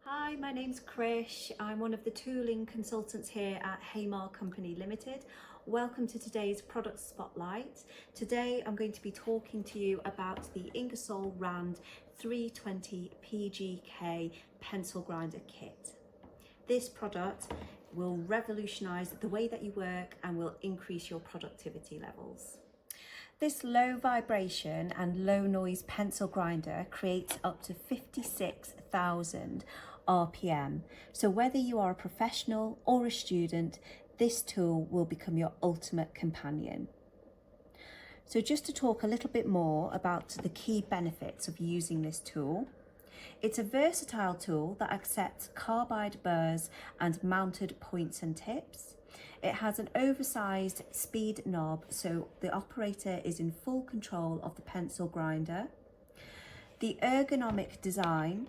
Hi, my name's Krish. I'm one of the tooling consultants here at Haymar Company Limited. Welcome to today's product spotlight. Today I'm going to be talking to you about the Ingersoll Rand 320 PGK pencil grinder kit. This product will revolutionise the way that you work and will increase your productivity levels. This low vibration and low noise pencil grinder creates up to 56,000 RPM. So whether you are a professional or a student, this tool will become your ultimate companion. So just to talk a little bit more about the key benefits of using this tool. It's a versatile tool that accepts carbide burrs and mounted points and tips. It has an oversized speed knob, so the operator is in full control of the pencil grinder. The ergonomic design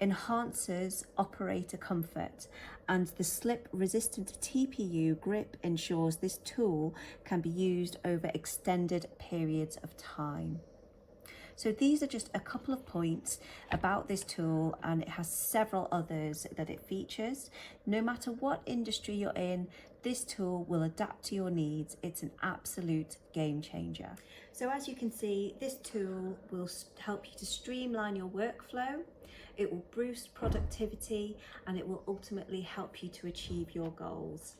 enhances operator comfort, and the slip-resistant TPU grip ensures this tool can be used over extended periods of time. So these are just a couple of points about this tool, and it has several others that it features. No matter what industry you're in, this tool will adapt to your needs. It's an absolute game changer. So as you can see, this tool will help you to streamline your workflow. It will boost productivity, and it will ultimately help you to achieve your goals.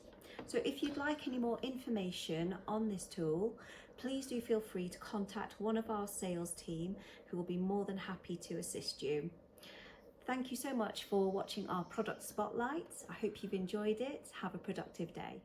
So if you'd like any more information on this tool, please do feel free to contact one of our sales team who will be more than happy to assist you. Thank you so much for watching our product spotlights. I hope you've enjoyed it. Have a productive day.